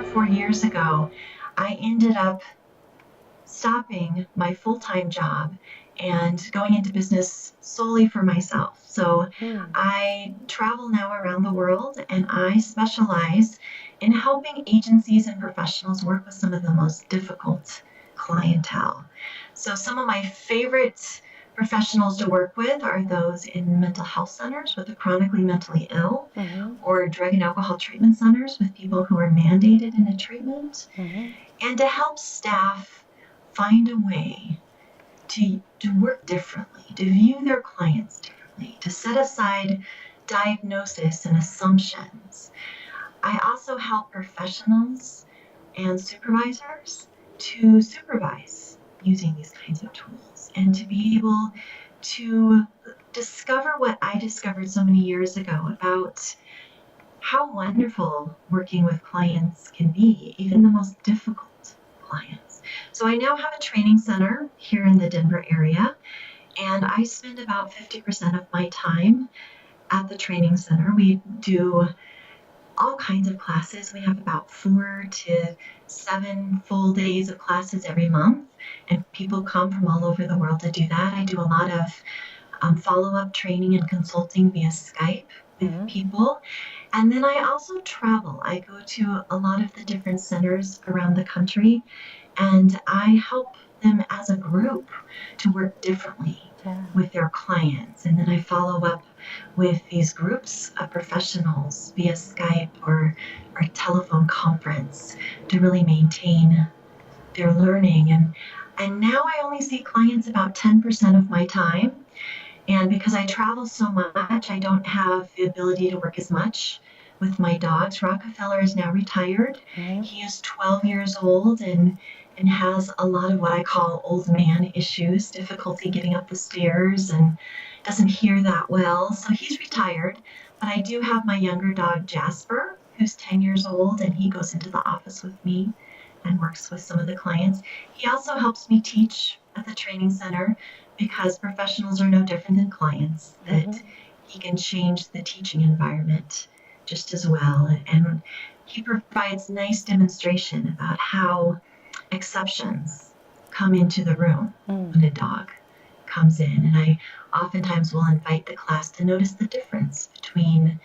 or 4 years ago, I ended up stopping my full-time job and going into business solely for myself. So I travel now around the world, and I specialize in helping agencies and professionals work with some of the most difficult clientele. So some of my favorite professionals to work with are those in mental health centers with the chronically mentally ill, or drug and alcohol treatment centers with people who are mandated into treatment, and to help staff find a way to work differently, to view their clients differently, to set aside diagnosis and assumptions. I also help professionals and supervisors to supervise using these kinds of tools and to be able to discover what I discovered so many years ago about how wonderful working with clients can be, even the most difficult clients. So I now have a training center here in the Denver area, and I spend about 50% of my time at the training center. We do all kinds of classes. We have about 4 to 7 full days of classes every month, and people come from all over the world to do that. I do a lot of follow-up training and consulting via Skype with people. And then I also travel. I go to a lot of the different centers around the country, and I help them as a group to work differently with their clients. And then I follow up with these groups of professionals via Skype or telephone conference to really maintain their learning. And now I only see clients about 10% of my time. And because I travel so much, I don't have the ability to work as much with my dogs. Rockefeller is now retired. He is 12 years old and has a lot of what I call old man issues, difficulty getting up the stairs, and doesn't hear that well. So he's retired. But I do have my younger dog, Jasper, who's 10 years old, and he goes into the office with me and works with some of the clients. He also helps me teach at the training center, because professionals are no different than clients, that he can change the teaching environment just as well. And he provides nice demonstration about how exceptions come into the room when a dog comes in. And I oftentimes will invite the class to notice the difference between,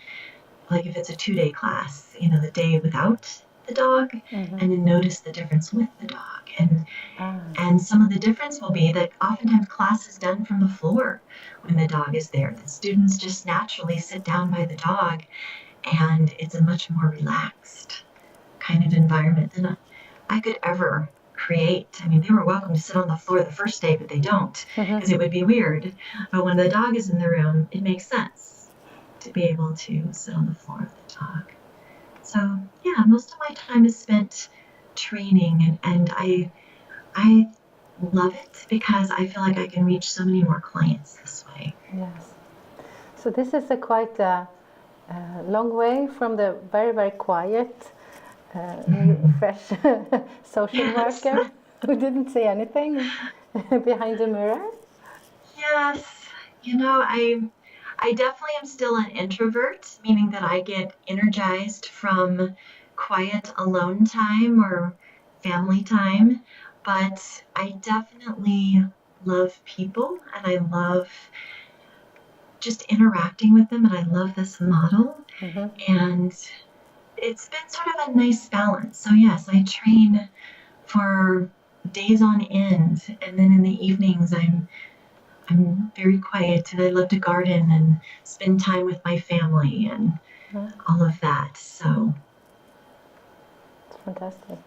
like if it's a 2-day class, the day without the dog, and then notice the difference with the dog. And some of the difference will be that oftentimes class is done from the floor when the dog is there. The students just naturally sit down by the dog, and it's a much more relaxed kind of environment than I could ever create. I mean, they were welcome to sit on the floor the first day, but they don't, because it would be weird. But when the dog is in the room, it makes sense to be able to sit on the floor with the dog. So yeah, most of my time is spent training, and I love it because I feel like I can reach so many more clients this way. Yes. So this is a quite long way from the very, very quiet, fresh social worker who didn't say anything behind the mirror. Yes. I definitely am still an introvert, meaning that I get energized from quiet alone time or family time, but I definitely love people, and I love just interacting with them, and I love this model. And it's been sort of a nice balance. So yes, I train for days on end, and then in the evenings I'm very quiet, and I love to garden and spend time with my family and all of that. So it's fantastic.